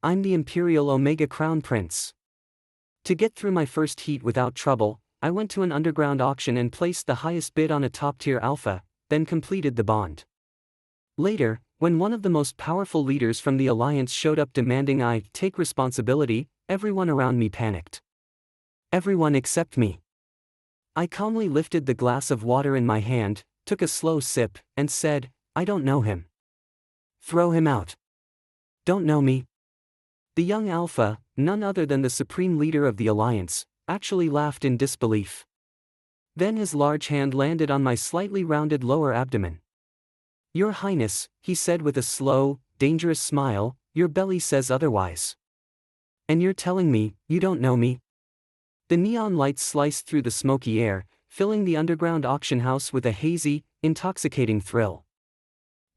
I'm the Imperial Omega Crown Prince. To get through my first heat without trouble, I went to an underground auction and placed the highest bid on a top-tier alpha, then completed the bond. Later, when one of the most powerful leaders from the Alliance showed up demanding I take responsibility, everyone around me panicked. Everyone except me. I calmly lifted the glass of water in my hand, took a slow sip, and said, I don't know him. Throw him out. Don't know me. The young alpha, none other than the supreme leader of the Alliance, actually laughed in disbelief. Then his large hand landed on my slightly rounded lower abdomen. Your Highness, he said with a slow, dangerous smile, your belly says otherwise. And you're telling me, you don't know me? The neon lights sliced through the smoky air, filling the underground auction house with a hazy, intoxicating thrill.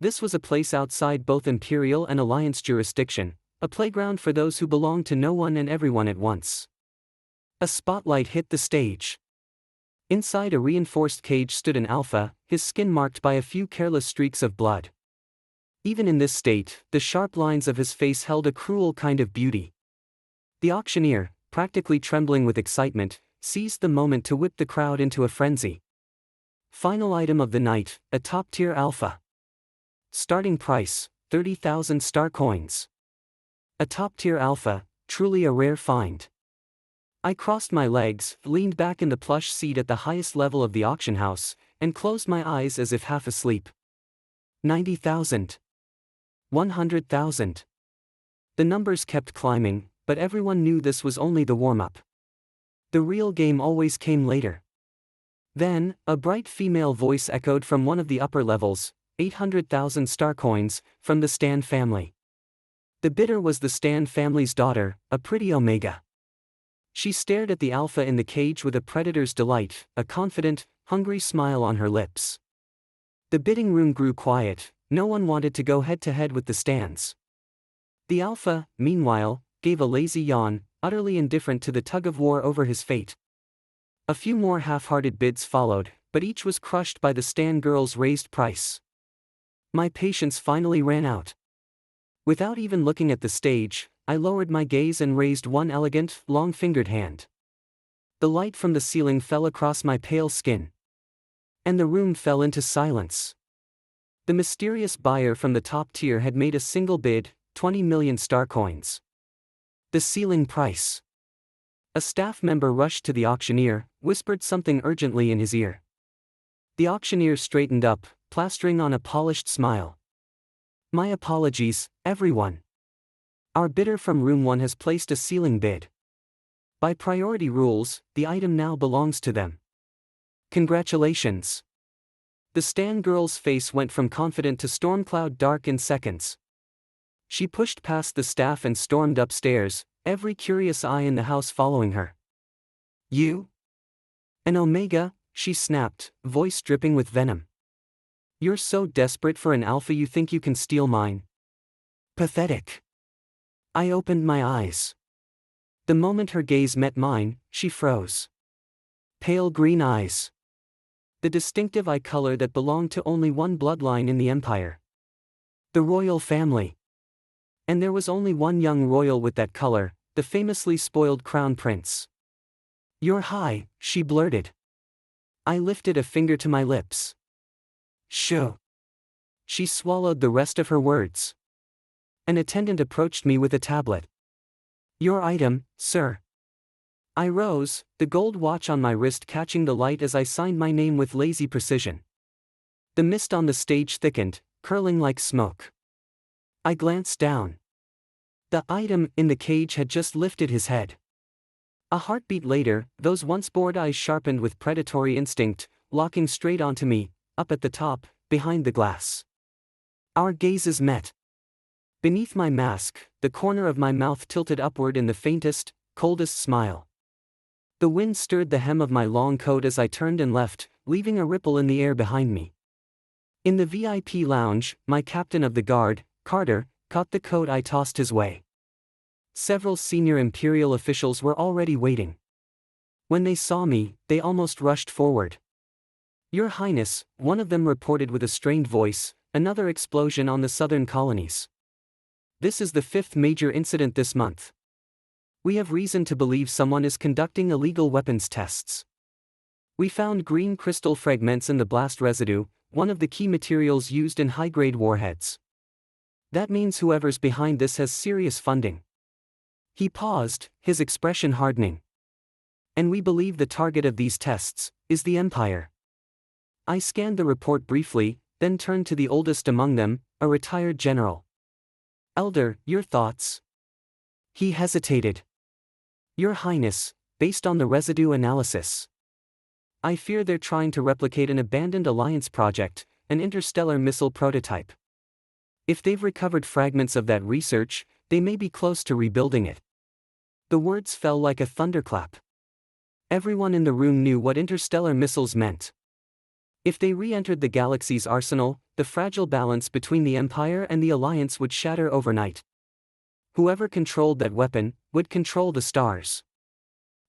This was a place outside both Imperial and Alliance jurisdiction, a playground for those who belonged to no one and everyone at once. A spotlight hit the stage. Inside a reinforced cage stood an alpha, his skin marked by a few careless streaks of blood. Even in this state, the sharp lines of his face held a cruel kind of beauty. The auctioneer, practically trembling with excitement, seized the moment to whip the crowd into a frenzy. Final item of the night, a top-tier alpha. Starting price, 30,000 star coins. A top-tier alpha, truly a rare find. I crossed my legs, leaned back in the plush seat at the highest level of the auction house, and closed my eyes as if half asleep. 90,000. 100,000. The numbers kept climbing, but everyone knew this was only the warm-up. The real game always came later. Then, a bright female voice echoed from one of the upper levels, 800,000 star coins, from the Stan family. The bidder was the Stan family's daughter, a pretty Omega. She stared at the alpha in the cage with a predator's delight, a confident, hungry smile on her lips. The bidding room grew quiet, no one wanted to go head-to-head with the Stans. The alpha, meanwhile, gave a lazy yawn, utterly indifferent to the tug-of-war over his fate. A few more half-hearted bids followed, but each was crushed by the Stan girl's raised price. My patience finally ran out. Without even looking at the stage, I lowered my gaze and raised one elegant, long-fingered hand. The light from the ceiling fell across my pale skin. And the room fell into silence. The mysterious buyer from the top tier had made a single bid, 20 million star coins. The ceiling price. A staff member rushed to the auctioneer, whispered something urgently in his ear. The auctioneer straightened up, plastering on a polished smile. My apologies, everyone. Our bidder from room 1 has placed a ceiling bid. By priority rules, the item now belongs to them. Congratulations. The Stan girl's face went from confident to storm-cloud dark in seconds. She pushed past the staff and stormed upstairs, every curious eye in the house following her. You? An Omega? She snapped, voice dripping with venom. You're so desperate for an alpha you think you can steal mine? Pathetic. I opened my eyes. The moment her gaze met mine, she froze. Pale green eyes. The distinctive eye color that belonged to only one bloodline in the Empire. The royal family. And there was only one young royal with that color, the famously spoiled crown prince. You're high, she blurted. I lifted a finger to my lips. Shoo. She swallowed the rest of her words. An attendant approached me with a tablet. Your item, sir. I rose, the gold watch on my wrist catching the light as I signed my name with lazy precision. The mist on the stage thickened, curling like smoke. I glanced down. The item in the cage had just lifted his head. A heartbeat later, those once bored eyes sharpened with predatory instinct, locking straight onto me, up at the top, behind the glass. Our gazes met. Beneath my mask, the corner of my mouth tilted upward in the faintest, coldest smile. The wind stirred the hem of my long coat as I turned and left, leaving a ripple in the air behind me. In the VIP lounge, my captain of the guard, Carter, caught the coat I tossed his way. Several senior Imperial officials were already waiting. When they saw me, they almost rushed forward. Your Highness, one of them reported with a strained voice, another explosion on the southern colonies. This is the fifth major incident this month. We have reason to believe someone is conducting illegal weapons tests. We found green crystal fragments in the blast residue, one of the key materials used in high-grade warheads. That means whoever's behind this has serious funding. He paused, his expression hardening. And we believe the target of these tests is the Empire. I scanned the report briefly, then turned to the oldest among them, a retired general. Elder, your thoughts? He hesitated. Your Highness, based on the residue analysis, I fear they're trying to replicate an abandoned Alliance project, an interstellar missile prototype. If they've recovered fragments of that research, they may be close to rebuilding it. The words fell like a thunderclap. Everyone in the room knew what interstellar missiles meant. If they re-entered the galaxy's arsenal, the fragile balance between the Empire and the Alliance would shatter overnight. Whoever controlled that weapon would control the stars.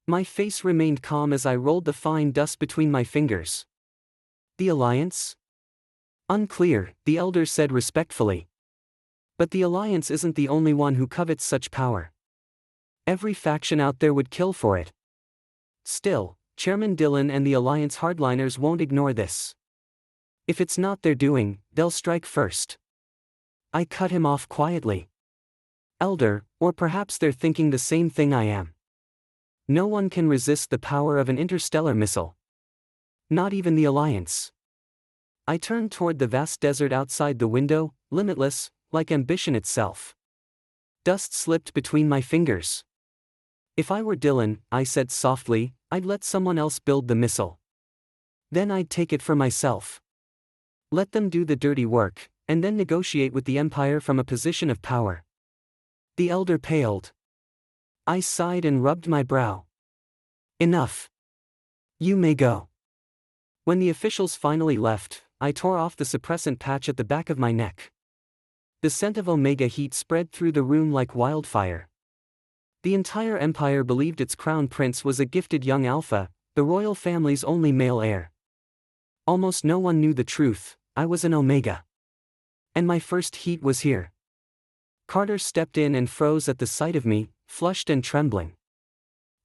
My face remained calm as I rolled the fine dust between my fingers. The Alliance? Unclear, the Elder said respectfully. But the Alliance isn't the only one who covets such power. Every faction out there would kill for it. Still, Chairman Dillon and the Alliance hardliners won't ignore this. If it's not their doing, they'll strike first. I cut him off quietly. Elder, or perhaps they're thinking the same thing I am. No one can resist the power of an interstellar missile. Not even the Alliance. I turned toward the vast desert outside the window, limitless, like ambition itself. Dust slipped between my fingers. If I were Dillon, I said softly, I'd let someone else build the missile. Then I'd take it for myself. Let them do the dirty work, and then negotiate with the Empire from a position of power. The Elder paled. I sighed and rubbed my brow. Enough. You may go. When the officials finally left, I tore off the suppressant patch at the back of my neck. The scent of Omega heat spread through the room like wildfire. The entire Empire believed its crown prince was a gifted young alpha, the royal family's only male heir. Almost no one knew the truth, I was an Omega. And my first heat was here. Carter stepped in and froze at the sight of me, flushed and trembling.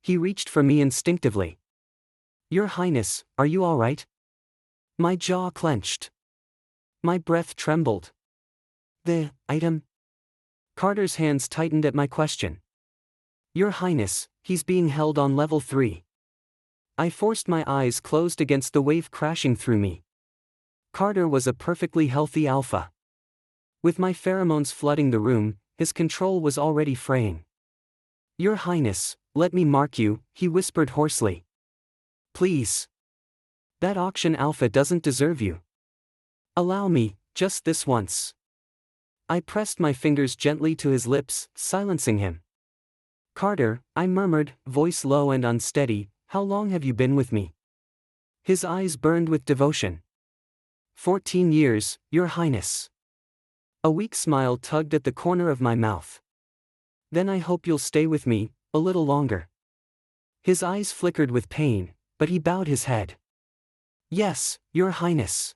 He reached for me instinctively. Your Highness, are you all right? My jaw clenched. My breath trembled. The item? Carter's hands tightened at my question. Your Highness, he's being held on level 3. I forced my eyes closed against the wave crashing through me. Carter was a perfectly healthy alpha. With my pheromones flooding the room, his control was already fraying. Your Highness, let me mark you, he whispered hoarsely. Please. That auction alpha doesn't deserve you. Allow me, just this once. I pressed my fingers gently to his lips, silencing him. Carter, I murmured, voice low and unsteady, how long have you been with me? His eyes burned with devotion. 14 years, Your Highness. A weak smile tugged at the corner of my mouth. Then I hope you'll stay with me, a little longer. His eyes flickered with pain, but he bowed his head. Yes, Your Highness.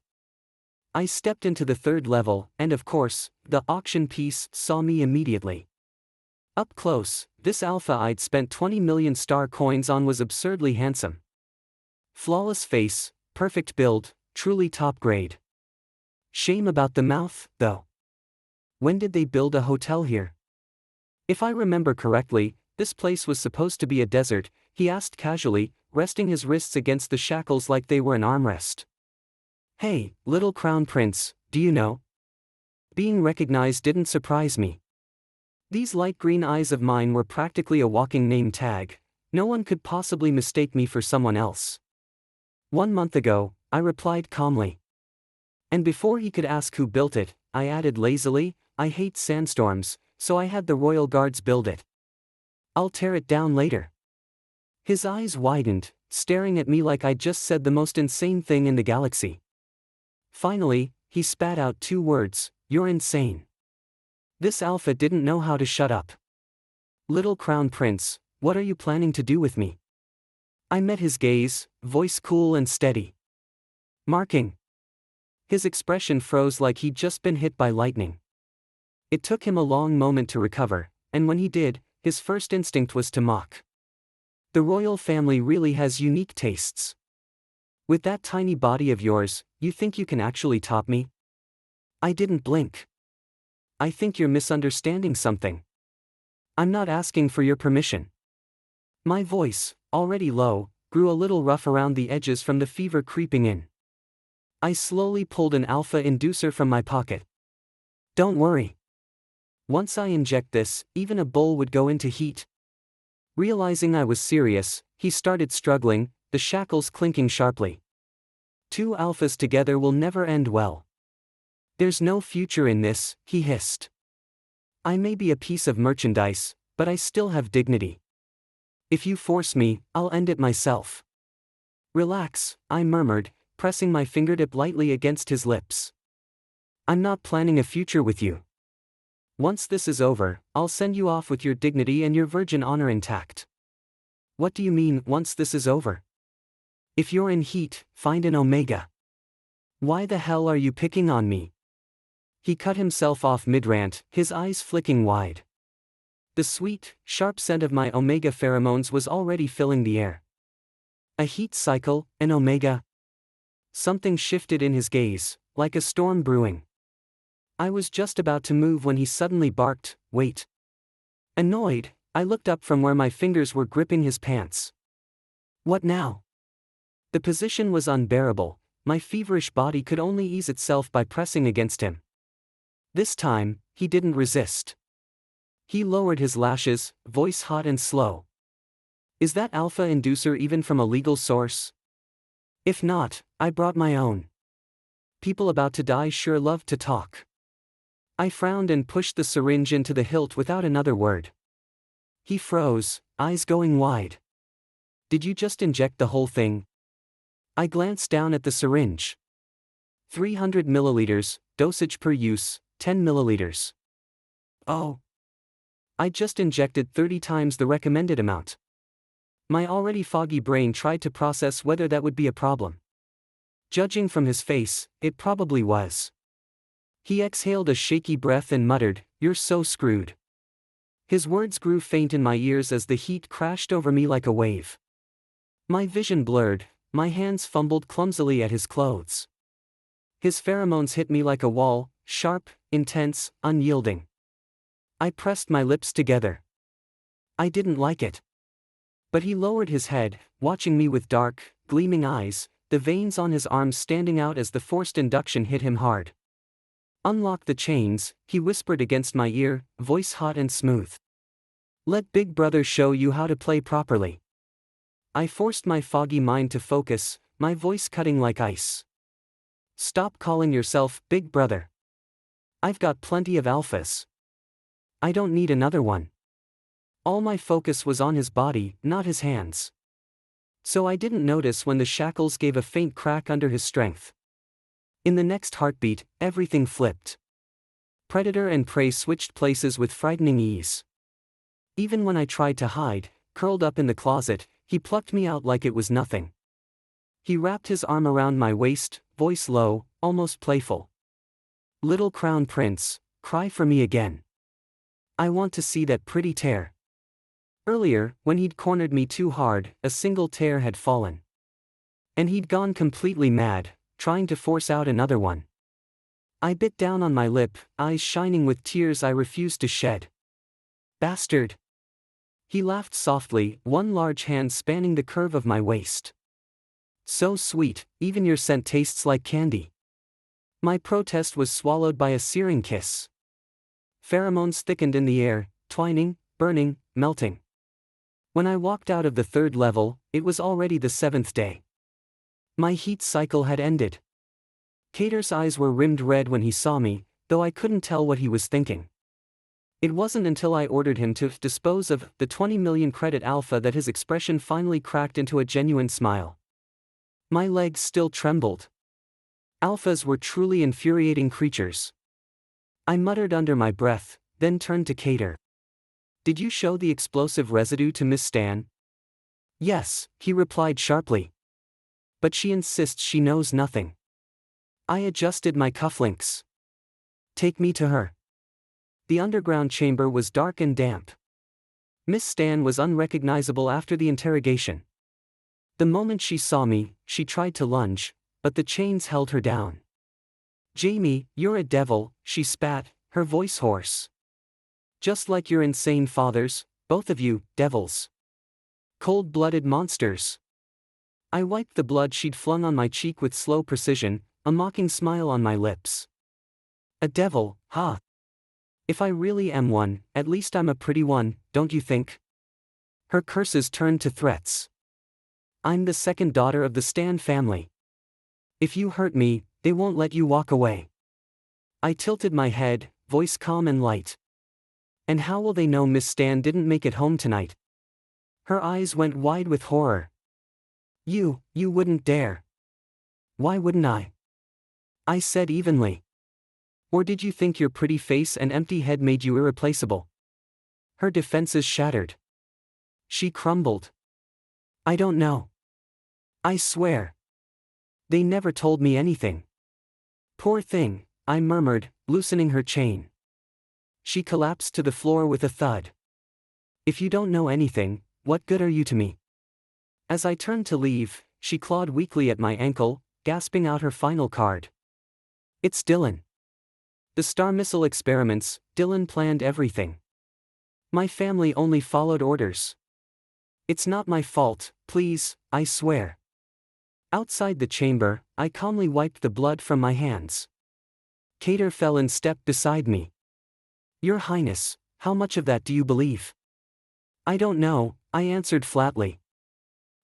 I stepped into the third level, and of course, the auction piece saw me immediately. Up close, this alpha I'd spent 20 million star coins on was absurdly handsome. Flawless face, perfect build, truly top grade. Shame about the mouth, though. When did they build a hotel here? If I remember correctly, this place was supposed to be a desert, he asked casually, resting his wrists against the shackles like they were an armrest. Hey, little crown prince, do you know? Being recognized didn't surprise me. These light green eyes of mine were practically a walking name tag, no one could possibly mistake me for someone else. 1 month ago, I replied calmly. And before he could ask who built it, I added lazily, I hate sandstorms, so I had the royal guards build it. I'll tear it down later. His eyes widened, staring at me like I'd just said the most insane thing in the galaxy. Finally, he spat out 2 words, you're insane. This alpha didn't know how to shut up. Little crown prince, what are you planning to do with me? I met his gaze, voice cool and steady. Marking. His expression froze like he'd just been hit by lightning. It took him a long moment to recover, and when he did, his first instinct was to mock. The royal family really has unique tastes. With that tiny body of yours, you think you can actually top me? I didn't blink. I think you're misunderstanding something. I'm not asking for your permission. My voice, already low, grew a little rough around the edges from the fever creeping in. I slowly pulled an alpha inducer from my pocket. Don't worry. Once I inject this, even a bull would go into heat. Realizing I was serious, he started struggling, the shackles clinking sharply. 2 alphas together will never end well. There's no future in this, he hissed. I may be a piece of merchandise, but I still have dignity. If you force me, I'll end it myself. Relax, I murmured, pressing my fingertip lightly against his lips. I'm not planning a future with you. Once this is over, I'll send you off with your dignity and your virgin honor intact. What do you mean, once this is over? If you're in heat, find an omega. Why the hell are you picking on me? He cut himself off mid-rant, his eyes flicking wide. The sweet, sharp scent of my omega pheromones was already filling the air. A heat cycle, an omega? Something shifted in his gaze, like a storm brewing. I was just about to move when he suddenly barked, "Wait." Annoyed, I looked up from where my fingers were gripping his pants. What now? The position was unbearable, my feverish body could only ease itself by pressing against him. This time, he didn't resist. He lowered his lashes, voice hot and slow. Is that alpha inducer even from a legal source? If not, I brought my own. People about to die sure love to talk. I frowned and pushed the syringe into the hilt without another word. He froze, eyes going wide. Did you just inject the whole thing? I glanced down at the syringe. 300 milliliters, dosage per use, 10 milliliters. Oh. I just injected 30 times the recommended amount. My already foggy brain tried to process whether that would be a problem. Judging from his face, it probably was. He exhaled a shaky breath and muttered, "You're so screwed." His words grew faint in my ears as the heat crashed over me like a wave. My vision blurred, my hands fumbled clumsily at his clothes. His pheromones hit me like a wall, sharp, intense, unyielding. I pressed my lips together. I didn't like it. But he lowered his head, watching me with dark, gleaming eyes, the veins on his arms standing out as the forced induction hit him hard. Unlock the chains, he whispered against my ear, voice hot and smooth. Let Big Brother show you how to play properly. I forced my foggy mind to focus, my voice cutting like ice. Stop calling yourself Big Brother. I've got plenty of alphas. I don't need another one. All my focus was on his body, not his hands. So I didn't notice when the shackles gave a faint crack under his strength. In the next heartbeat, everything flipped. Predator and prey switched places with frightening ease. Even when I tried to hide, curled up in the closet, he plucked me out like it was nothing. He wrapped his arm around my waist, voice low, almost playful. Little crown prince, cry for me again. I want to see that pretty tear. Earlier, when he'd cornered me too hard, a single tear had fallen. And he'd gone completely mad, trying to force out another one. I bit down on my lip, eyes shining with tears I refused to shed. Bastard! He laughed softly, one large hand spanning the curve of my waist. So sweet, even your scent tastes like candy. My protest was swallowed by a searing kiss. Pheromones thickened in the air, twining, burning, melting. When I walked out of the 3rd level, it was already the 7th day. My heat cycle had ended. Cater's eyes were rimmed red when he saw me, though I couldn't tell what he was thinking. It wasn't until I ordered him to dispose of the 20 million credit alpha that his expression finally cracked into a genuine smile. My legs still trembled. Alphas were truly infuriating creatures. I muttered under my breath, then turned to Cater. Did you show the explosive residue to Miss Stan? Yes, he replied sharply. But she insists she knows nothing. I adjusted my cufflinks. Take me to her. The underground chamber was dark and damp. Miss Stan was unrecognizable after the interrogation. The moment she saw me, she tried to lunge, but the chains held her down. "Jamie, you're a devil," she spat, her voice hoarse. "Just like your insane fathers, both of you, devils. Cold-blooded monsters." I wiped the blood she'd flung on my cheek with slow precision, a mocking smile on my lips. "A devil, huh? If I really am one, at least I'm a pretty one, don't you think?" Her curses turned to threats. "I'm the second daughter of the Stan family. If you hurt me, they won't let you walk away." I tilted my head, voice calm and light. "And how will they know Miss Stan didn't make it home tonight?" Her eyes went wide with horror. You wouldn't dare." "Why wouldn't I said evenly. "Or did you think your pretty face and empty head made you irreplaceable?" Her defenses shattered. She crumbled. "I don't know. I swear. They never told me anything." "Poor thing," I murmured, loosening her chain. She collapsed to the floor with a thud. "If you don't know anything, what good are you to me?" As I turned to leave, she clawed weakly at my ankle, gasping out her final card. "It's Dylan. The Star Missile experiments, Dylan planned everything. My family only followed orders. It's not my fault, please, I swear." Outside the chamber, I calmly wiped the blood from my hands. Cater fell in step beside me. "Your Highness, how much of that do you believe?" "I don't know," I answered flatly.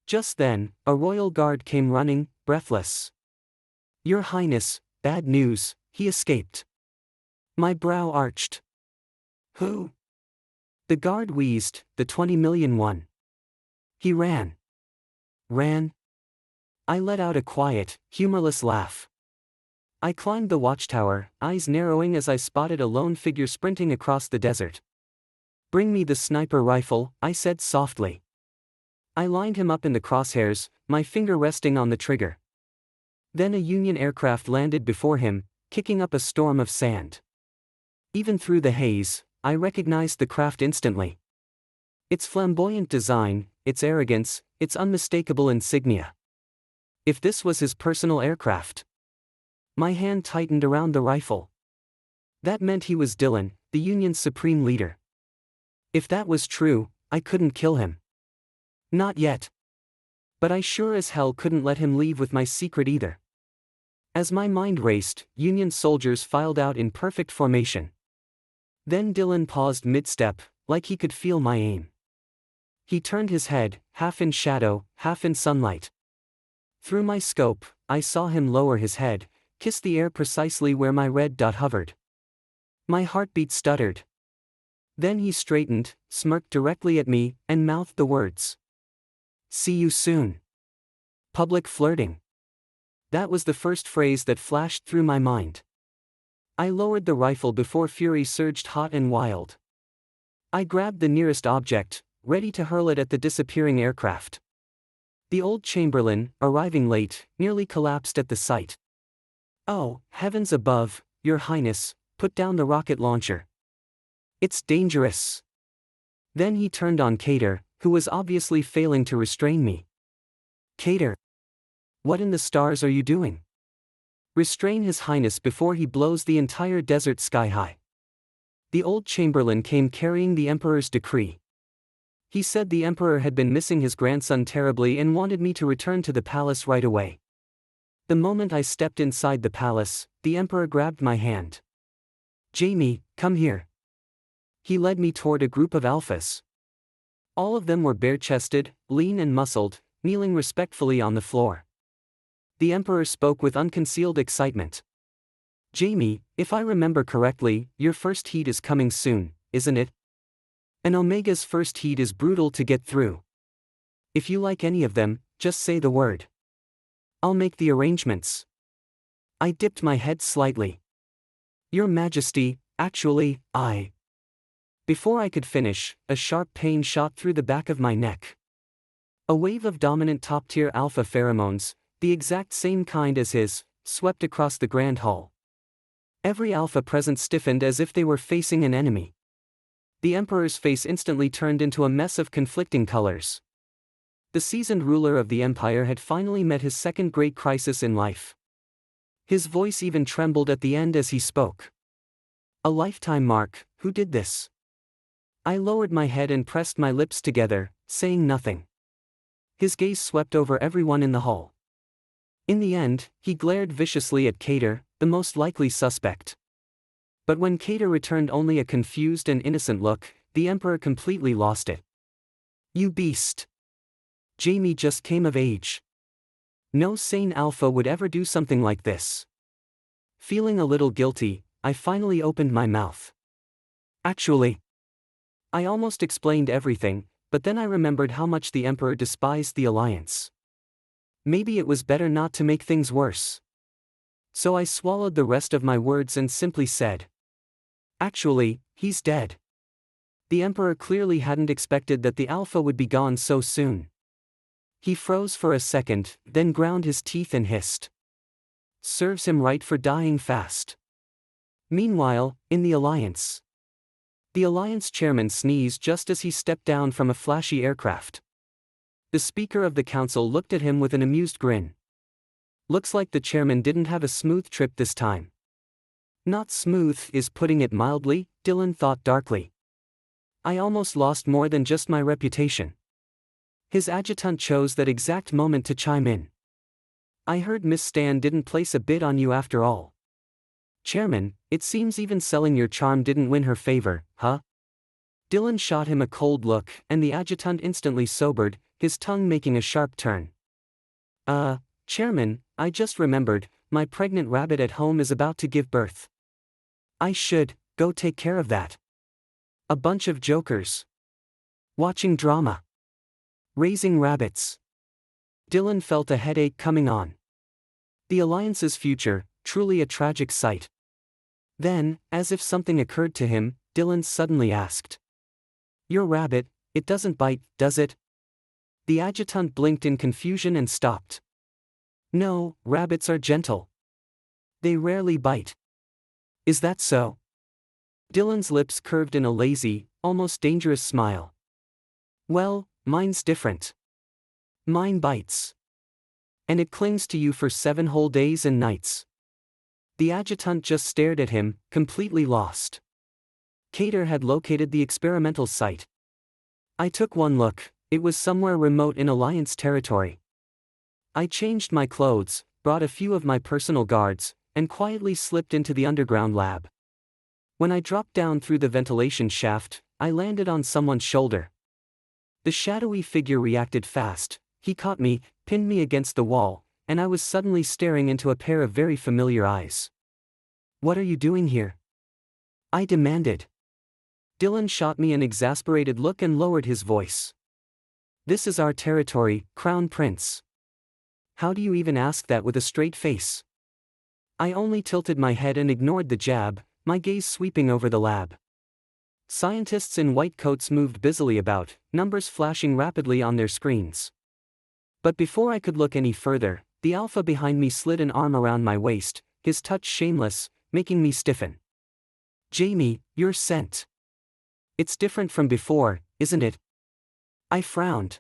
Just then, a royal guard came running, breathless. "Your Highness, bad news, he escaped." My brow arched. "Who?" The guard wheezed, "The 20 million one. He ran." "Ran?" I let out a quiet, humorless laugh. I climbed the watchtower, eyes narrowing as I spotted a lone figure sprinting across the desert. "Bring me the sniper rifle," I said softly. I lined him up in the crosshairs, my finger resting on the trigger. Then a Union aircraft landed before him, kicking up a storm of sand. Even through the haze, I recognized the craft instantly. Its flamboyant design, its arrogance, its unmistakable insignia. If this was his personal aircraft. My hand tightened around the rifle. That meant he was Dylan, the Union's supreme leader. If that was true, I couldn't kill him. Not yet. But I sure as hell couldn't let him leave with my secret either. As my mind raced, Union soldiers filed out in perfect formation. Then Dylan paused mid-step, like he could feel my aim. He turned his head, half in shadow, half in sunlight. Through my scope, I saw him lower his head, kiss the air precisely where my red dot hovered. My heartbeat stuttered. Then he straightened, smirked directly at me, and mouthed the words. "See you soon." Public flirting. That was the first phrase that flashed through my mind. I lowered the rifle before fury surged hot and wild. I grabbed the nearest object, ready to hurl it at the disappearing aircraft. The old Chamberlain, arriving late, nearly collapsed at the sight. "Oh, heavens above, Your Highness, put down the rocket launcher. It's dangerous." Then he turned on Cater, who was obviously failing to restrain me. "Cater, what in the stars are you doing? Restrain His Highness before he blows the entire desert sky high." The old Chamberlain came carrying the Emperor's decree. He said the Emperor had been missing his grandson terribly and wanted me to return to the palace right away. The moment I stepped inside the palace, the Emperor grabbed my hand. "Jamie, come here." He led me toward a group of alphas. All of them were bare-chested, lean and muscled, kneeling respectfully on the floor. The Emperor spoke with unconcealed excitement. "Jamie, if I remember correctly, your first heat is coming soon, isn't it? An Omega's first heat is brutal to get through. If you like any of them, just say the word. I'll make the arrangements." I dipped my head slightly. "Your Majesty, actually, I..." Before I could finish, a sharp pain shot through the back of my neck. A wave of dominant top-tier alpha pheromones, the exact same kind as his, swept across the grand hall. Every Alpha present stiffened as if they were facing an enemy. The Emperor's face instantly turned into a mess of conflicting colors. The seasoned ruler of the Empire had finally met his second great crisis in life. His voice even trembled at the end as he spoke. A lifetime mark, who did this? I lowered my head and pressed my lips together, saying nothing. His gaze swept over everyone in the hall. In the end, he glared viciously at Cater, the most likely suspect. But when Cater returned only a confused and innocent look, the Emperor completely lost it. You beast! Jamie just came of age. No sane Alpha would ever do something like this. Feeling a little guilty, I finally opened my mouth. Actually, I almost explained everything, but then I remembered how much the Emperor despised the Alliance. Maybe it was better not to make things worse. So I swallowed the rest of my words and simply said, actually, he's dead. The Emperor clearly hadn't expected that the Alpha would be gone so soon. He froze for a second, then ground his teeth and hissed. Serves him right for dying fast. Meanwhile, in the Alliance. The Alliance chairman sneezed just as he stepped down from a flashy aircraft. The Speaker of the Council looked at him with an amused grin. Looks like the chairman didn't have a smooth trip this time. Not smooth is putting it mildly, Dylan thought darkly. I almost lost more than just my reputation. His adjutant chose that exact moment to chime in. I heard Miss Stan didn't place a bid on you after all. Chairman, it seems even selling your charm didn't win her favor, huh? Dylan shot him a cold look, and the adjutant instantly sobered, his tongue making a sharp turn. Chairman, I just remembered, my pregnant rabbit at home is about to give birth. I should go take care of that. A bunch of jokers. Watching drama. Raising rabbits. Dylan felt a headache coming on. The Alliance's future, truly a tragic sight. Then, as if something occurred to him, Dylan suddenly asked. Your rabbit, it doesn't bite, does it? The adjutant blinked in confusion and stopped. No, rabbits are gentle. They rarely bite. Is that so? Dylan's lips curved in a lazy, almost dangerous smile. Well, mine's different. Mine bites. And it clings to you for 7 whole days and nights. The adjutant just stared at him, completely lost. Cater had located the experimental site. I took one look, it was somewhere remote in Alliance territory. I changed my clothes, brought a few of my personal guards, and quietly slipped into the underground lab. When I dropped down through the ventilation shaft, I landed on someone's shoulder. The shadowy figure reacted fast, he caught me, pinned me against the wall, and I was suddenly staring into a pair of very familiar eyes. What are you doing here? I demanded. Dylan shot me an exasperated look and lowered his voice. This is our territory, Crown Prince. How do you even ask that with a straight face? I only tilted my head and ignored the jab, my gaze sweeping over the lab. Scientists in white coats moved busily about, numbers flashing rapidly on their screens. But before I could look any further, the Alpha behind me slid an arm around my waist, his touch shameless, making me stiffen. Jamie, you're sent. It's different from before, isn't it? I frowned.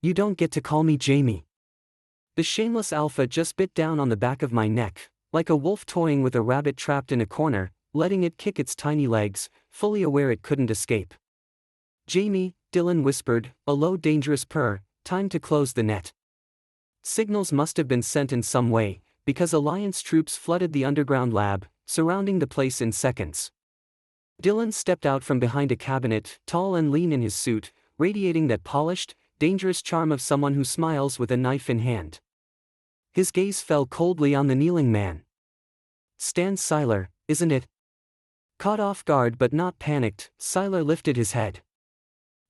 You don't get to call me Jamie. The shameless Alpha just bit down on the back of my neck, like a wolf toying with a rabbit trapped in a corner, letting it kick its tiny legs, fully aware it couldn't escape. Jamie, Dylan whispered, a low dangerous purr, time to close the net. Signals must have been sent in some way, because Alliance troops flooded the underground lab, surrounding the place in seconds. Dylan stepped out from behind a cabinet, tall and lean in his suit, radiating that polished, dangerous charm of someone who smiles with a knife in hand. His gaze fell coldly on the kneeling man. Stan Seiler, isn't it? Caught off guard but not panicked, Seiler lifted his head.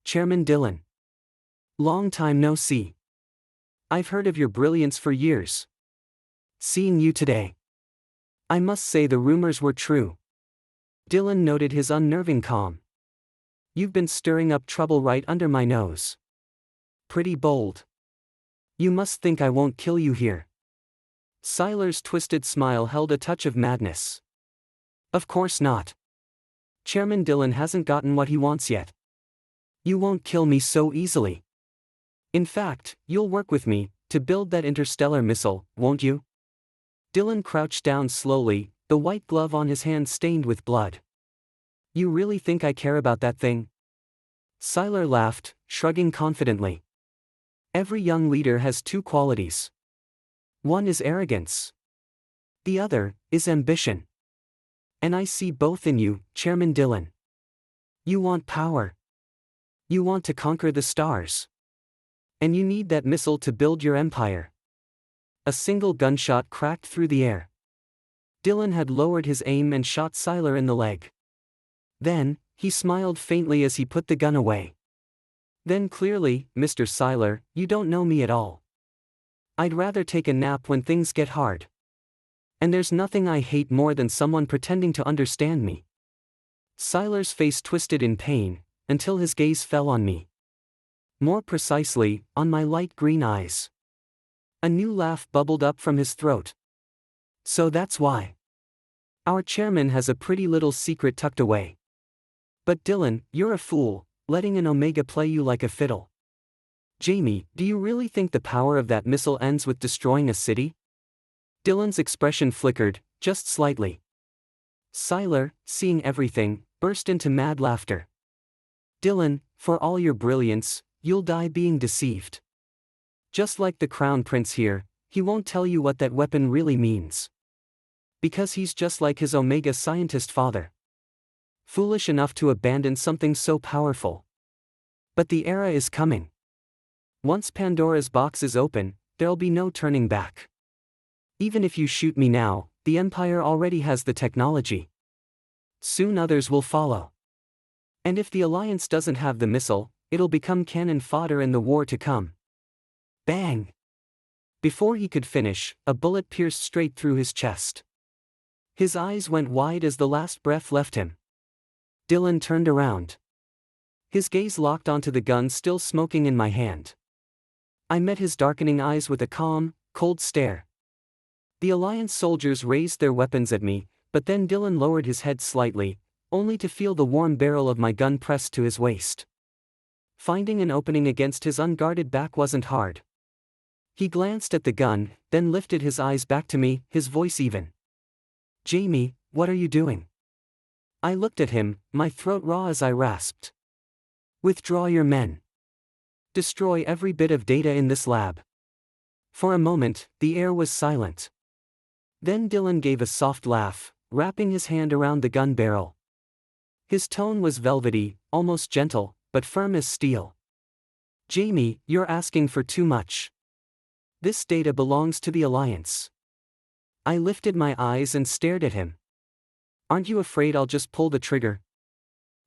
Chairman Dylan. Long time no see. I've heard of your brilliance for years. Seeing you today. I must say the rumors were true. Dylan noted his unnerving calm. You've been stirring up trouble right under my nose. Pretty bold. You must think I won't kill you here. Seiler's twisted smile held a touch of madness. Of course not. Chairman Dillon hasn't gotten what he wants yet. You won't kill me so easily. In fact, you'll work with me to build that interstellar missile, won't you? Dillon crouched down slowly, the white glove on his hand stained with blood. You really think I care about that thing? Siler laughed, shrugging confidently. Every young leader has two qualities. One is arrogance. The other is ambition. And I see both in you, Chairman Dillon. You want power. You want to conquer the stars. And you need that missile to build your empire. A single gunshot cracked through the air. Dillon had lowered his aim and shot Siler in the leg. Then, he smiled faintly as he put the gun away. Then clearly, Mr. Siler, you don't know me at all. I'd rather take a nap when things get hard. And there's nothing I hate more than someone pretending to understand me. Siler's face twisted in pain, until his gaze fell on me. More precisely, on my light green eyes. A new laugh bubbled up from his throat. So that's why. Our chairman has a pretty little secret tucked away. But Dillon, you're a fool, letting an Omega play you like a fiddle. Jamie, do you really think the power of that missile ends with destroying a city? Dillon's expression flickered, just slightly. Siler, seeing everything, burst into mad laughter. Dillon, for all your brilliance, you'll die being deceived. Just like the Crown Prince here, he won't tell you what that weapon really means. Because he's just like his Omega scientist father. Foolish enough to abandon something so powerful. But the era is coming. Once Pandora's box is open, there'll be no turning back. Even if you shoot me now, the Empire already has the technology. Soon others will follow. And if the Alliance doesn't have the missile, it'll become cannon fodder in the war to come. Bang! Before he could finish, a bullet pierced straight through his chest. His eyes went wide as the last breath left him. Dillon turned around. His gaze locked onto the gun still smoking in my hand. I met his darkening eyes with a calm, cold stare. The Alliance soldiers raised their weapons at me, but then Dillon lowered his head slightly, only to feel the warm barrel of my gun pressed to his waist. Finding an opening against his unguarded back wasn't hard. He glanced at the gun, then lifted his eyes back to me, his voice even. Jamie, what are you doing? I looked at him, my throat raw as I rasped. Withdraw your men. Destroy every bit of data in this lab. For a moment, the air was silent. Then Dillon gave a soft laugh, wrapping his hand around the gun barrel. His tone was velvety, almost gentle, but firm as steel. Jamie, you're asking for too much. This data belongs to the Alliance. I lifted my eyes and stared at him. Aren't you afraid I'll just pull the trigger?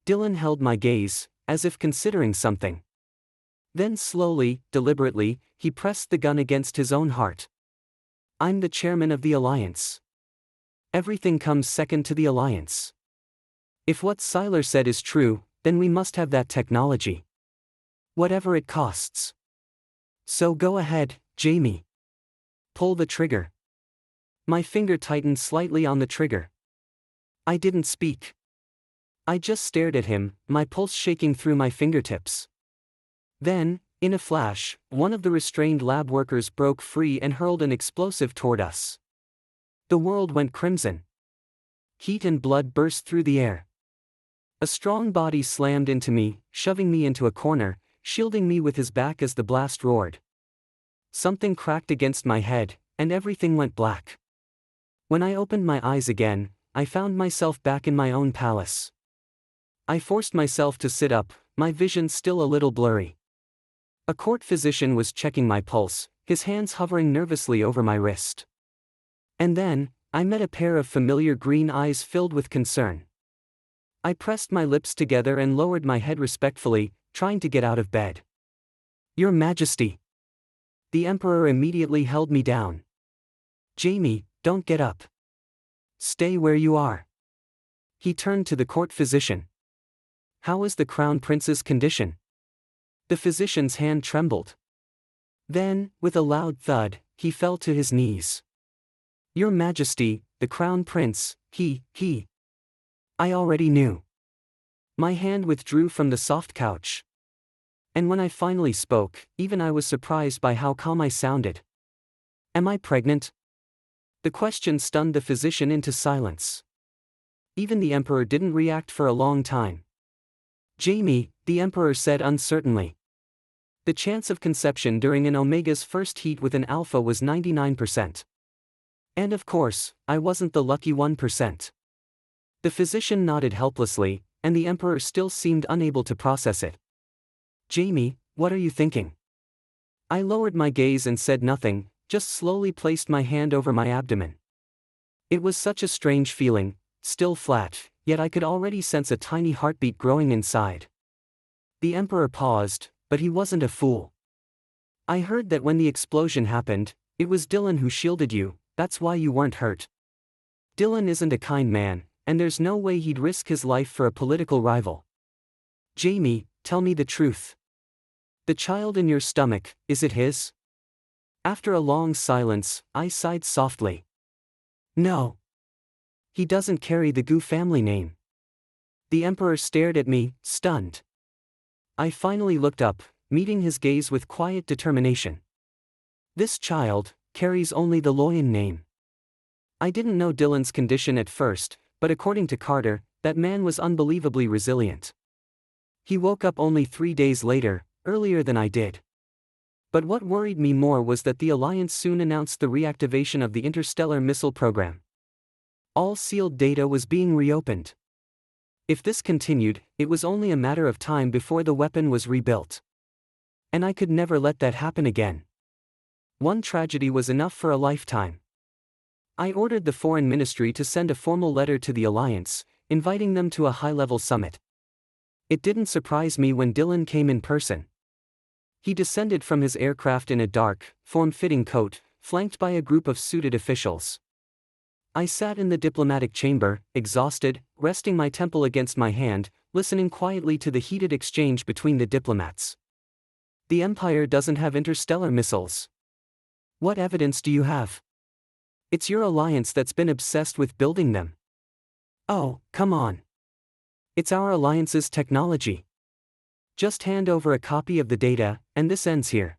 Dillon held my gaze, as if considering something. Then slowly, deliberately, he pressed the gun against his own heart. I'm the chairman of the Alliance. Everything comes second to the Alliance. If what Siler said is true, then we must have that technology. Whatever it costs. So go ahead, Jamie. Pull the trigger. My finger tightened slightly on the trigger. I didn't speak. I just stared at him, my pulse shaking through my fingertips. Then, in a flash, one of the restrained lab workers broke free and hurled an explosive toward us. The world went crimson. Heat and blood burst through the air. A strong body slammed into me, shoving me into a corner, shielding me with his back as the blast roared. Something cracked against my head, and everything went black. When I opened my eyes again, I found myself back in my own palace. I forced myself to sit up, my vision still a little blurry. A court physician was checking my pulse, his hands hovering nervously over my wrist. And then, I met a pair of familiar green eyes filled with concern. I pressed my lips together and lowered my head respectfully, trying to get out of bed. Your Majesty. The Emperor immediately held me down. Jamie, don't get up. Stay where you are. He turned to the court physician. How is the Crown Prince's condition? The physician's hand trembled. Then, with a loud thud, he fell to his knees. Your Majesty, the Crown Prince, he. I already knew. My hand withdrew from the soft couch. And when I finally spoke, even I was surprised by how calm I sounded. Am I pregnant? The question stunned the physician into silence. Even the emperor didn't react for a long time. Jamie, the emperor said uncertainly. The chance of conception during an Omega's first heat with an Alpha was 99%. And of course, I wasn't the lucky 1%. The physician nodded helplessly, and the emperor still seemed unable to process it. Jamie, what are you thinking? I lowered my gaze and said nothing, just slowly placed my hand over my abdomen. It was such a strange feeling, still flat, yet I could already sense a tiny heartbeat growing inside. The emperor paused, but he wasn't a fool. I heard that when the explosion happened, it was Dylan who shielded you, that's why you weren't hurt. Dylan isn't a kind man, and there's no way he'd risk his life for a political rival. Jamie, tell me the truth. The child in your stomach, is it his? After a long silence, I sighed softly. No. He doesn't carry the Gu family name. The emperor stared at me, stunned. I finally looked up, meeting his gaze with quiet determination. This child carries only the Loyan name. I didn't know Dylan's condition at first, but according to Carter, that man was unbelievably resilient. He woke up only 3 days later, earlier than I did. But what worried me more was that the Alliance soon announced the reactivation of the interstellar missile program. All sealed data was being reopened. If this continued, it was only a matter of time before the weapon was rebuilt. And I could never let that happen again. One tragedy was enough for a lifetime. I ordered the Foreign Ministry to send a formal letter to the Alliance, inviting them to a high-level summit. It didn't surprise me when Dylan came in person. He descended from his aircraft in a dark, form-fitting coat, flanked by a group of suited officials. I sat in the diplomatic chamber, exhausted, resting my temple against my hand, listening quietly to the heated exchange between the diplomats. The Empire doesn't have interstellar missiles. What evidence do you have? It's your alliance that's been obsessed with building them. Oh, come on. It's our alliance's technology. Just hand over a copy of the data, and this ends here.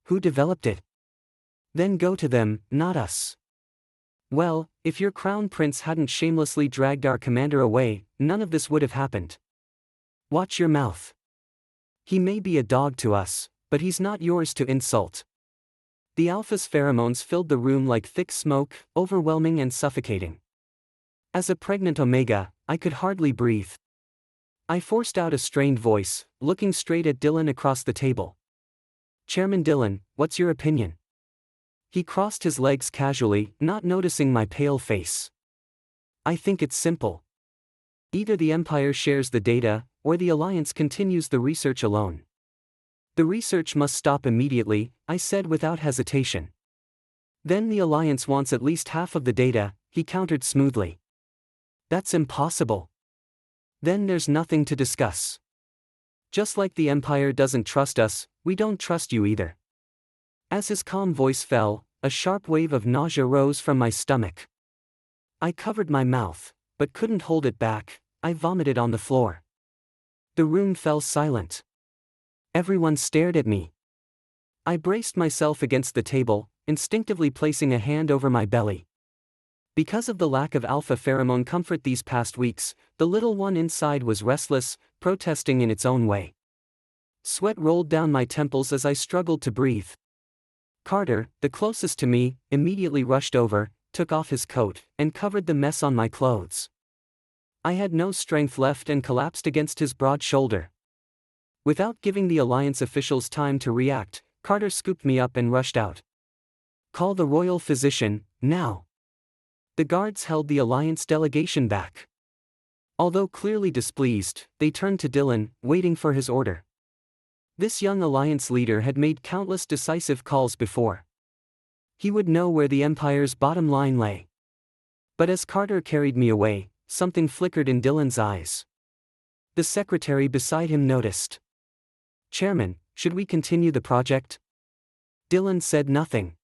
Who developed it? Then go to them, not us. Well, if your crown prince hadn't shamelessly dragged our commander away, none of this would have happened. Watch your mouth. He may be a dog to us, but he's not yours to insult. The Alpha's pheromones filled the room like thick smoke, overwhelming and suffocating. As a pregnant Omega, I could hardly breathe. I forced out a strained voice, looking straight at Dylan across the table. Chairman Dylan, what's your opinion? He crossed his legs casually, not noticing my pale face. I think it's simple. Either the Empire shares the data, or the Alliance continues the research alone. The research must stop immediately, I said without hesitation. Then the Alliance wants at least half of the data, he countered smoothly. That's impossible. Then there's nothing to discuss. Just like the Empire doesn't trust us, we don't trust you either. As his calm voice fell, a sharp wave of nausea rose from my stomach. I covered my mouth, but couldn't hold it back. I vomited on the floor. The room fell silent. Everyone stared at me. I braced myself against the table, instinctively placing a hand over my belly. Because of the lack of alpha pheromone comfort these past weeks, the little one inside was restless, protesting in its own way. Sweat rolled down my temples as I struggled to breathe. Carter, the closest to me, immediately rushed over, took off his coat, and covered the mess on my clothes. I had no strength left and collapsed against his broad shoulder. Without giving the Alliance officials time to react, Carter scooped me up and rushed out. Call the royal physician, now. The guards held the Alliance delegation back. Although clearly displeased, they turned to Dylan, waiting for his order. This young Alliance leader had made countless decisive calls before. He would know where the Empire's bottom line lay. But as Carter carried me away, something flickered in Dylan's eyes. The secretary beside him noticed. Chairman, should we continue the project? Dylan said nothing.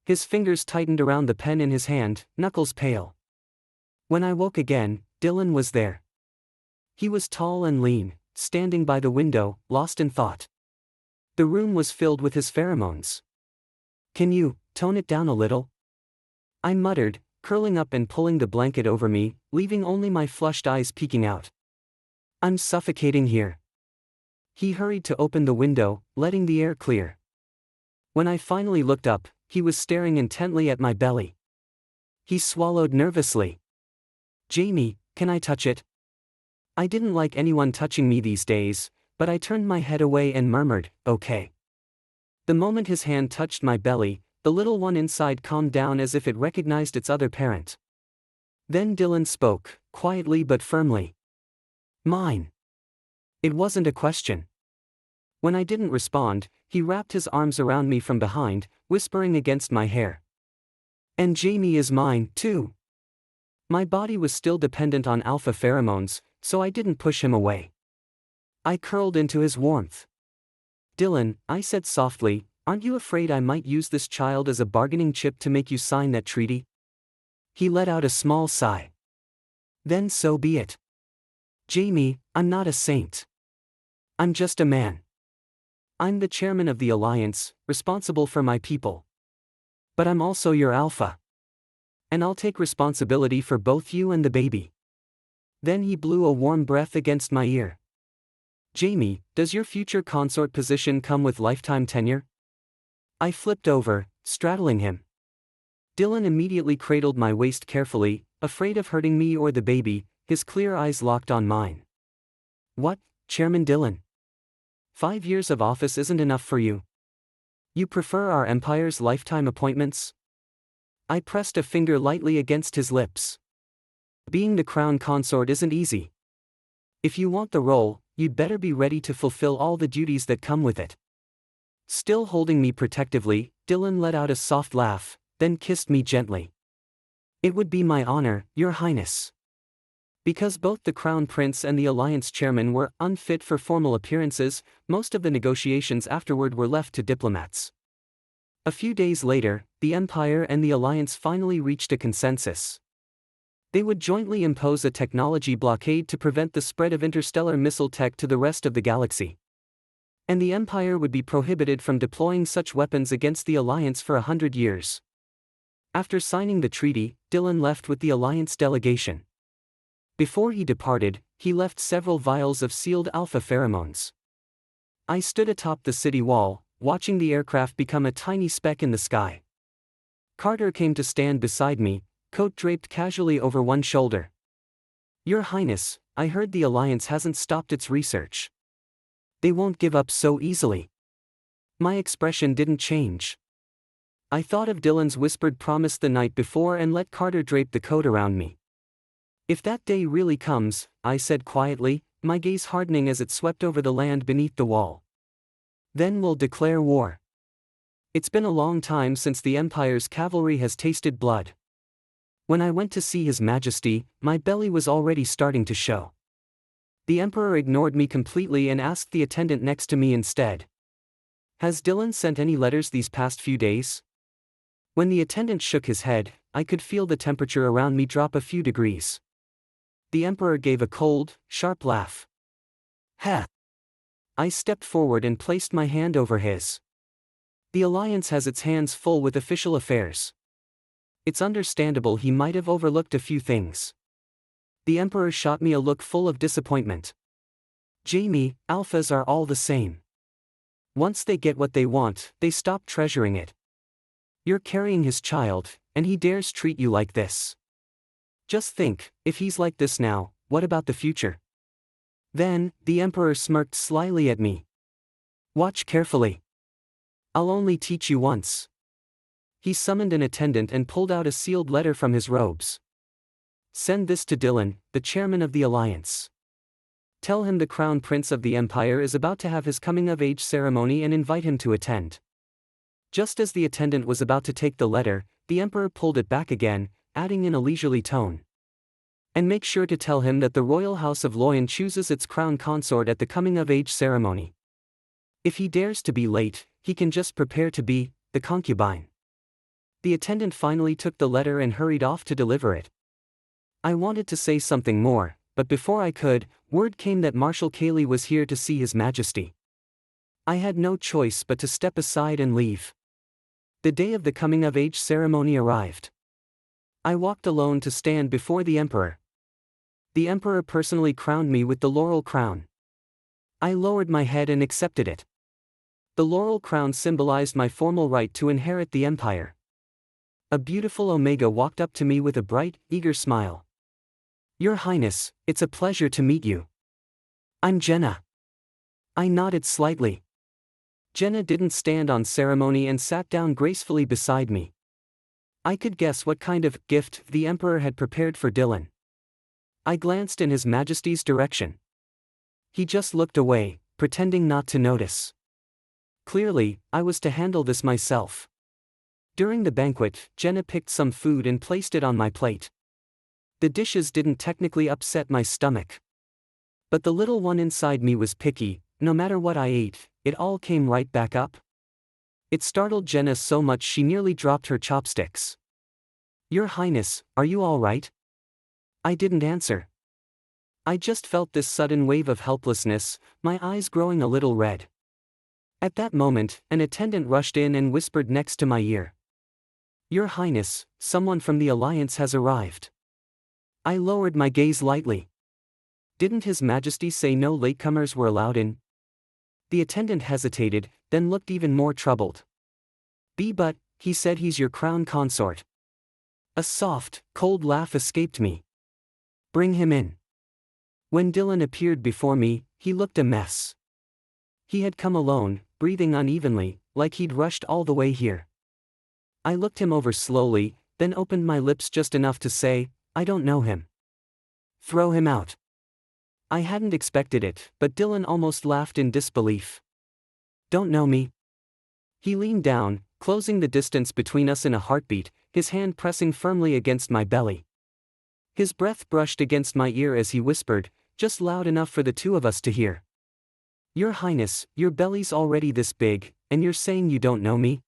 His fingers tightened around the pen in his hand, knuckles pale. When I woke again, Dylan was there. He was tall and lean, standing by the window, lost in thought. The room was filled with his pheromones. "Can you tone it down a little?" I muttered, curling up and pulling the blanket over me, leaving only my flushed eyes peeking out. "I'm suffocating here." He hurried to open the window, letting the air clear. When I finally looked up, he was staring intently at my belly. He swallowed nervously. "Jamie, can I touch it?" I didn't like anyone touching me these days, but I turned my head away and murmured, "Okay." The moment his hand touched my belly, the little one inside calmed down as if it recognized its other parent. Then Dylan spoke, quietly but firmly. "Mine." It wasn't a question. When I didn't respond, he wrapped his arms around me from behind, whispering against my hair. "And Jamie is mine, too." My body was still dependent on alpha pheromones, so I didn't push him away. I curled into his warmth. "Dylan," I said softly, "aren't you afraid I might use this child as a bargaining chip to make you sign that treaty?" He let out a small sigh. "Then so be it. Jamie, I'm not a saint. I'm just a man. I'm the chairman of the Alliance, responsible for my people. But I'm also your alpha. And I'll take responsibility for both you and the baby." Then he blew a warm breath against my ear. "Jamie, does your future consort position come with lifetime tenure?" I flipped over, straddling him. Dylan immediately cradled my waist carefully, afraid of hurting me or the baby, his clear eyes locked on mine. "What, Chairman Dylan? 5 years of office isn't enough for you? You prefer our Empire's lifetime appointments?" I pressed a finger lightly against his lips. "Being the crown consort isn't easy. If you want the role, you'd better be ready to fulfill all the duties that come with it." Still holding me protectively, Dylan let out a soft laugh, then kissed me gently. "It would be my honor, Your Highness." Because both the Crown Prince and the Alliance Chairman were unfit for formal appearances, most of the negotiations afterward were left to diplomats. A few days later, the Empire and the Alliance finally reached a consensus. They would jointly impose a technology blockade to prevent the spread of interstellar missile tech to the rest of the galaxy. And the Empire would be prohibited from deploying such weapons against the Alliance for 100 years. After signing the treaty, Dylan left with the Alliance delegation. Before he departed, he left several vials of sealed alpha pheromones. I stood atop the city wall, watching the aircraft become a tiny speck in the sky. Carter came to stand beside me, coat draped casually over one shoulder. "Your Highness, I heard the Alliance hasn't stopped its research. They won't give up so easily." My expression didn't change. I thought of Dylan's whispered promise the night before and let Carter drape the coat around me. "If that day really comes," I said quietly, my gaze hardening as it swept over the land beneath the wall, "then we'll declare war. It's been a long time since the Empire's cavalry has tasted blood." When I went to see His Majesty, my belly was already starting to show. The Emperor ignored me completely and asked the attendant next to me instead, "Has Dylan sent any letters these past few days?" When the attendant shook his head, I could feel the temperature around me drop a few degrees. The Emperor gave a cold, sharp laugh. "Heh." I stepped forward and placed my hand over his. "The Alliance has its hands full with official affairs. It's understandable he might have overlooked a few things." The Emperor shot me a look full of disappointment. "Jamie, alphas are all the same. Once they get what they want, they stop treasuring it. You're carrying his child, and he dares treat you like this. Just think, if he's like this now, what about the future?" Then, the Emperor smirked slyly at me. "Watch carefully. I'll only teach you once." He summoned an attendant and pulled out a sealed letter from his robes. "Send this to Dylan, the chairman of the Alliance. Tell him the Crown Prince of the Empire is about to have his coming-of-age ceremony and invite him to attend." Just as the attendant was about to take the letter, the Emperor pulled it back again, adding in a leisurely tone, "And make sure to tell him that the Royal House of Loyan chooses its crown consort at the coming-of-age ceremony. If he dares to be late, he can just prepare to be the concubine." The attendant finally took the letter and hurried off to deliver it. I wanted to say something more, but before I could, word came that Marshal Cayley was here to see His Majesty. I had no choice but to step aside and leave. The day of the coming-of-age ceremony arrived. I walked alone to stand before the Emperor. The Emperor personally crowned me with the laurel crown. I lowered my head and accepted it. The laurel crown symbolized my formal right to inherit the empire. A beautiful Omega walked up to me with a bright, eager smile. "Your Highness, it's a pleasure to meet you. I'm Jenna." I nodded slightly. Jenna didn't stand on ceremony and sat down gracefully beside me. I could guess what kind of gift the Emperor had prepared for Dylan. I glanced in His Majesty's direction. He just looked away, pretending not to notice. Clearly, I was to handle this myself. During the banquet, Jenna picked some food and placed it on my plate. The dishes didn't technically upset my stomach. But the little one inside me was picky. No matter what I ate, it all came right back up. It startled Jenna so much she nearly dropped her chopsticks. "Your Highness, are you all right?" I didn't answer. I just felt this sudden wave of helplessness, my eyes growing a little red. At that moment, an attendant rushed in and whispered next to my ear. "Your Highness, someone from the Alliance has arrived." I lowered my gaze lightly. Didn't His Majesty say no latecomers were allowed in? The attendant hesitated, then looked even more troubled. But, he said he's your crown consort." A soft, cold laugh escaped me. "Bring him in." When Dylan appeared before me, he looked a mess. He had come alone, breathing unevenly, like he'd rushed all the way here. I looked him over slowly, then opened my lips just enough to say, "I don't know him." "Throw him out." I hadn't expected it, but Dylan almost laughed in disbelief. "Don't know me?" He leaned down, closing the distance between us in a heartbeat, his hand pressing firmly against my belly. His breath brushed against my ear as he whispered, just loud enough for the two of us to hear. "Your Highness, your belly's already this big, and you're saying you don't know me?"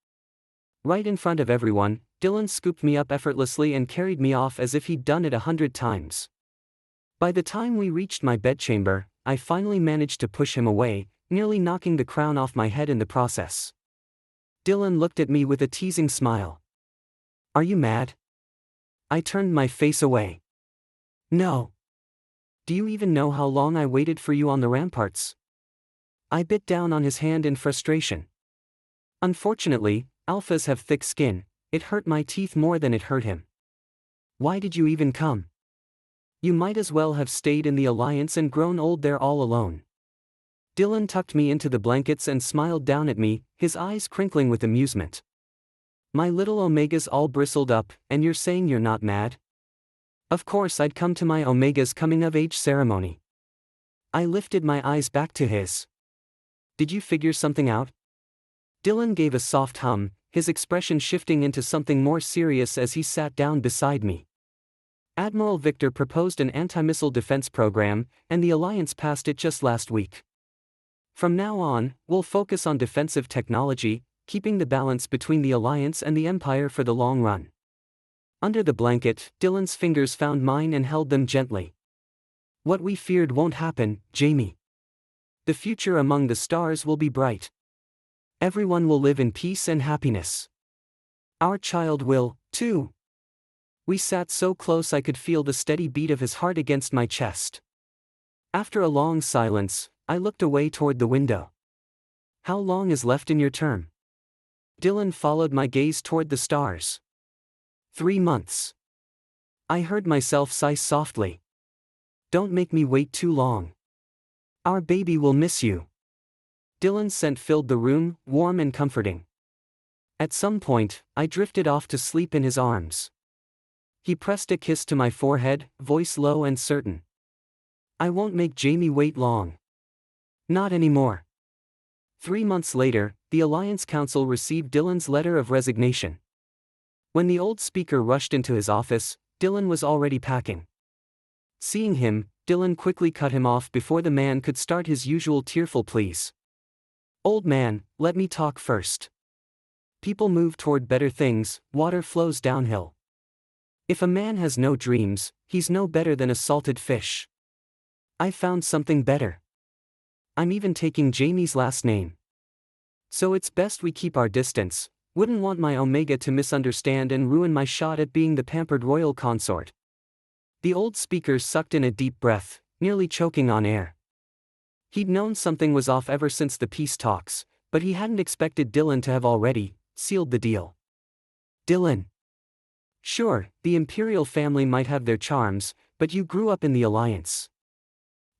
Right in front of everyone, Dylan scooped me up effortlessly and carried me off as if he'd done it 100 times. By the time we reached my bedchamber, I finally managed to push him away, nearly knocking the crown off my head in the process. Dylan looked at me with a teasing smile. "Are you mad?" I turned my face away. "No. Do you even know how long I waited for you on the ramparts?" I bit down on his hand in frustration. Unfortunately, alphas have thick skin. It hurt my teeth more than it hurt him. "Why did you even come? You might as well have stayed in the Alliance and grown old there all alone." Dylan tucked me into the blankets and smiled down at me, his eyes crinkling with amusement. My little Omegas all bristled up, "And you're saying you're not mad?" Of course I'd come to my Omega's coming-of-age ceremony. I lifted my eyes back to his. "Did you figure something out?" Dylan gave a soft hum, his expression shifting into something more serious as he sat down beside me. "Admiral Victor proposed an anti-missile defense program, and the Alliance passed it just last week. From now on, we'll focus on defensive technology, keeping the balance between the Alliance and the Empire for the long run." Under the blanket, Dylan's fingers found mine and held them gently. "What we feared won't happen, Jamie. The future among the stars will be bright. Everyone will live in peace and happiness. Our child will, too." We sat so close I could feel the steady beat of his heart against my chest. After a long silence, I looked away toward the window. "How long is left in your term?" Dylan followed my gaze toward the stars. 3 months. I heard myself sigh softly. "Don't make me wait too long. Our baby will miss you." Dylan's scent filled the room, warm and comforting. At some point, I drifted off to sleep in his arms. He pressed a kiss to my forehead, voice low and certain. "I won't make Jamie wait long. Not anymore." 3 months later, the Alliance Council received Dylan's letter of resignation. When the old speaker rushed into his office, Dylan was already packing. Seeing him, Dylan quickly cut him off before the man could start his usual tearful pleas. "Old man, let me talk first. People move toward better things, water flows downhill. If a man has no dreams, he's no better than a salted fish. I found something better. I'm even taking Jamie's last name. So it's best we keep our distance. Wouldn't want my Omega to misunderstand and ruin my shot at being the pampered royal consort. The old speaker sucked in a deep breath, nearly choking on air. He'd known something was off ever since the peace talks, but he hadn't expected Dylan to have already sealed the deal. Dylan. Sure, the imperial family might have their charms, but you grew up in the Alliance.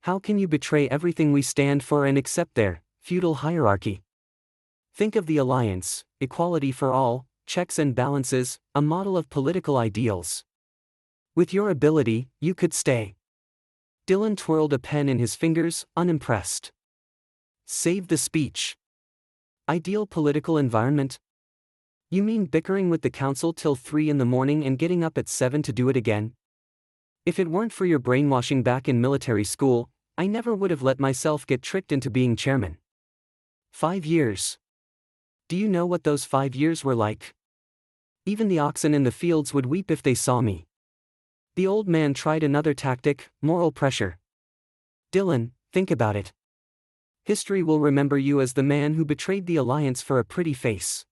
How can you betray everything we stand for and accept their feudal hierarchy? Think of the Alliance, equality for all, checks and balances, a model of political ideals. With your ability, you could stay. Dylan twirled a pen in his fingers, unimpressed. Save the speech. Ideal political environment? You mean bickering with the council till 3 in the morning and getting up at 7 to do it again? If it weren't for your brainwashing back in military school, I never would have let myself get tricked into being chairman. 5 years. Do you know what those 5 years were like? Even the oxen in the fields would weep if they saw me. The old man tried another tactic, moral pressure. Dylan, think about it. History will remember you as the man who betrayed the Alliance for a pretty face.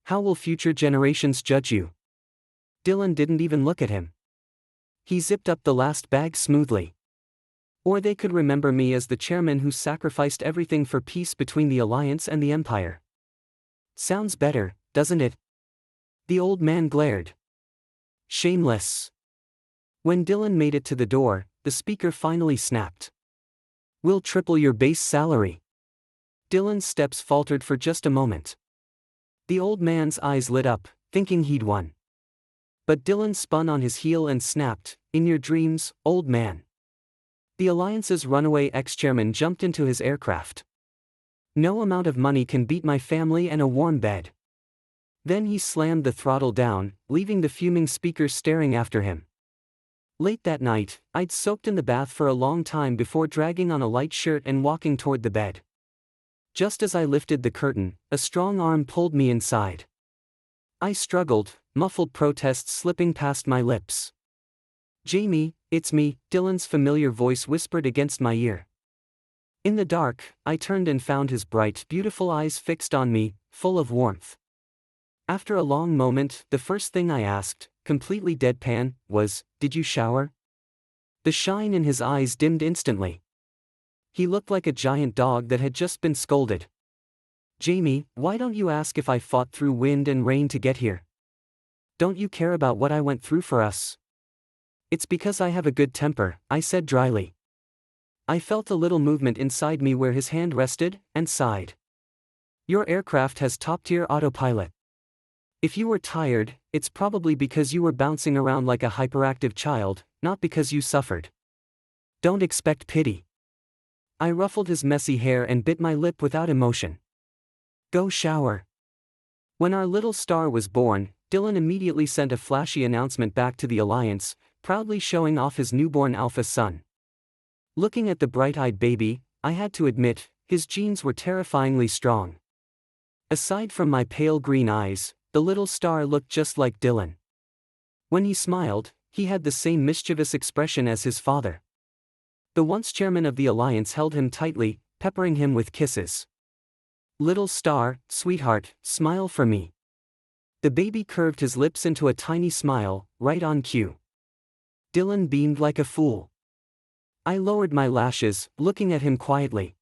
How will future generations judge you? Dylan didn't even look at him. He zipped up the last bag smoothly. Or they could remember me as the chairman who sacrificed everything for peace between the Alliance and the Empire. Sounds better, doesn't it? The old man glared. Shameless. When Dylan made it to the door, the speaker finally snapped. We'll triple your base salary. Dylan's steps faltered for just a moment. The old man's eyes lit up, thinking he'd won. But Dylan spun on his heel and snapped, in your dreams, old man. The Alliance's runaway ex-chairman jumped into his aircraft. No amount of money can beat my family and a warm bed. Then he slammed the throttle down, leaving the fuming speaker staring after him. Late that night, I'd soaked in the bath for a long time before dragging on a light shirt and walking toward the bed. Just as I lifted the curtain, a strong arm pulled me inside. I struggled, muffled protests slipping past my lips. Jamie, it's me, Dylan's familiar voice whispered against my ear. In the dark, I turned and found his bright, beautiful eyes fixed on me, full of warmth. After a long moment, the first thing I asked, completely deadpan, was, "Did you shower?" The shine in his eyes dimmed instantly. He looked like a giant dog that had just been scolded. Jamie, why don't you ask if I fought through wind and rain to get here? Don't you care about what I went through for us? It's because I have a good temper, I said dryly. I felt a little movement inside me where his hand rested, and sighed. Your aircraft has top-tier autopilot. If you were tired, it's probably because you were bouncing around like a hyperactive child, not because you suffered. Don't expect pity. I ruffled his messy hair and bit my lip without emotion. Go shower. When our little star was born, Dylan immediately sent a flashy announcement back to the Alliance, proudly showing off his newborn alpha son. Looking at the bright-eyed baby, I had to admit, his genes were terrifyingly strong. Aside from my pale green eyes, the little star looked just like Dylan. When he smiled, he had the same mischievous expression as his father. The once chairman of the Alliance held him tightly, peppering him with kisses. Little star, sweetheart, smile for me. The baby curved his lips into a tiny smile, right on cue. Dylan beamed like a fool. I lowered my lashes, looking at him quietly.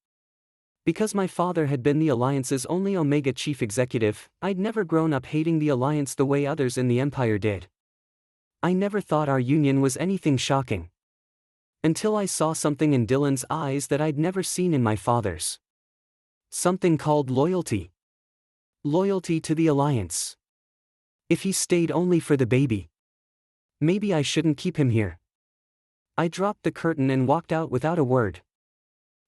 Because my father had been the Alliance's only Omega chief executive, I'd never grown up hating the Alliance the way others in the Empire did. I never thought our union was anything shocking. Until I saw something in Dylan's eyes that I'd never seen in my father's. Something called loyalty. Loyalty to the Alliance. If he stayed only for the baby. Maybe I shouldn't keep him here. I dropped the curtain and walked out without a word.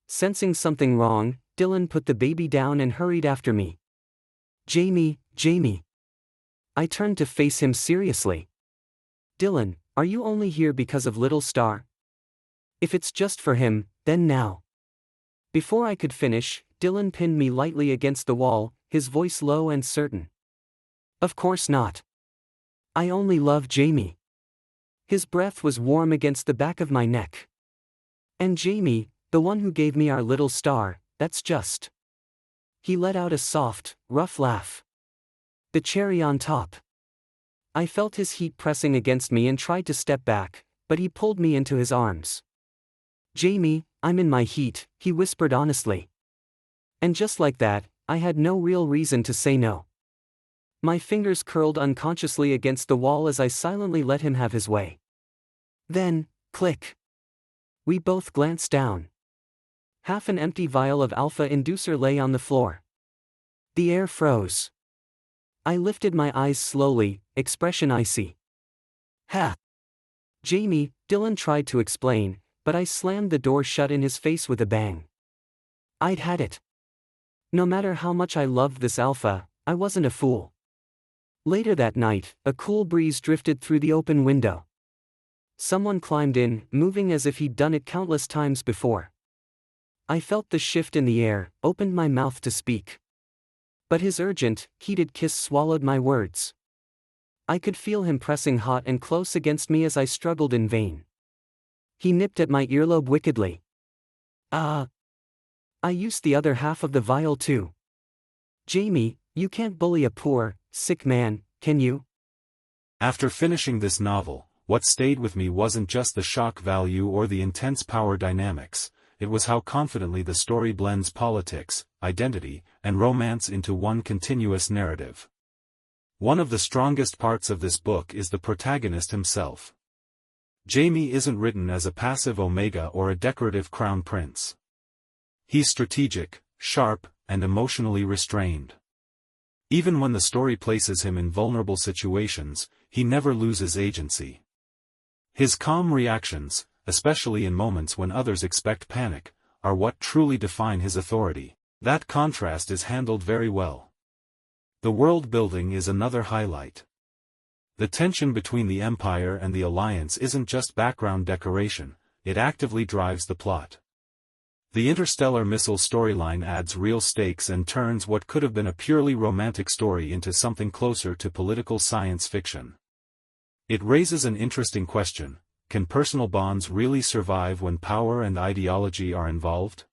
Sensing something wrong, Dylan put the baby down and hurried after me. Jamie. I turned to face him seriously. Dylan, are you only here because of Little Star? If it's just for him, then now. Before I could finish, Dylan pinned me lightly against the wall, his voice low and certain. Of course not. I only love Jamie. His breath was warm against the back of my neck. And Jamie, the one who gave me our little star, that's just. He let out a soft, rough laugh. The cherry on top. I felt his heat pressing against me and tried to step back, but he pulled me into his arms. Jamie, I'm in my heat, he whispered honestly. And just like that, I had no real reason to say no. My fingers curled unconsciously against the wall as I silently let him have his way. Then, click. We both glanced down. Half an empty vial of alpha inducer lay on the floor. The air froze. I lifted my eyes slowly, expression icy. Ha! Jamie, Dylan tried to explain, but I slammed the door shut in his face with a bang. I'd had it. No matter how much I loved this alpha, I wasn't a fool. Later that night, a cool breeze drifted through the open window. Someone climbed in, moving as if he'd done it countless times before. I felt the shift in the air, opened my mouth to speak. But his urgent, heated kiss swallowed my words. I could feel him pressing hot and close against me as I struggled in vain. He nipped at my earlobe wickedly. I used the other half of the vial too. Jamie, you can't bully a poor, sick man, can you? After finishing this novel, what stayed with me wasn't just the shock value or the intense power dynamics, it was how confidently the story blends politics, identity, and romance into one continuous narrative. One of the strongest parts of this book is the protagonist himself. Jamie isn't written as a passive omega or a decorative crown prince. He's strategic, sharp, and emotionally restrained. Even when the story places him in vulnerable situations, he never loses agency. His calm reactions, especially in moments when others expect panic, are what truly define his authority. That contrast is handled very well. The world building is another highlight. The tension between the Empire and the Alliance isn't just background decoration, it actively drives the plot. The interstellar missile storyline adds real stakes and turns what could have been a purely romantic story into something closer to political science fiction. It raises an interesting question: can personal bonds really survive when power and ideology are involved?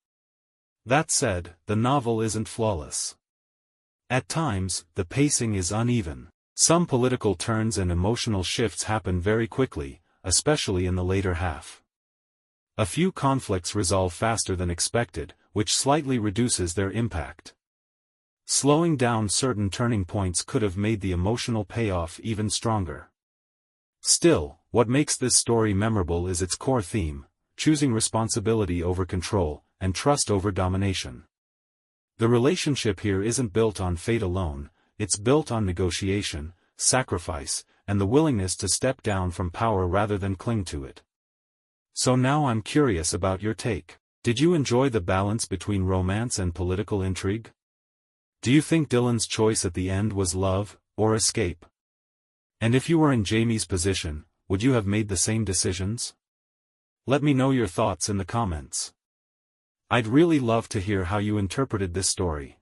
That said, the novel isn't flawless. At times, the pacing is uneven. Some political turns and emotional shifts happen very quickly, especially in the later half. A few conflicts resolve faster than expected, which slightly reduces their impact. Slowing down certain turning points could have made the emotional payoff even stronger. Still, what makes this story memorable is its core theme: choosing responsibility over control, and trust over domination. The relationship here isn't built on fate alone, it's built on negotiation, sacrifice, and the willingness to step down from power rather than cling to it. So now I'm curious about your take. Did you enjoy the balance between romance and political intrigue? Do you think Dylan's choice at the end was love, or escape? And if you were in Jamie's position, would you have made the same decisions? Let me know your thoughts in the comments. I'd really love to hear how you interpreted this story.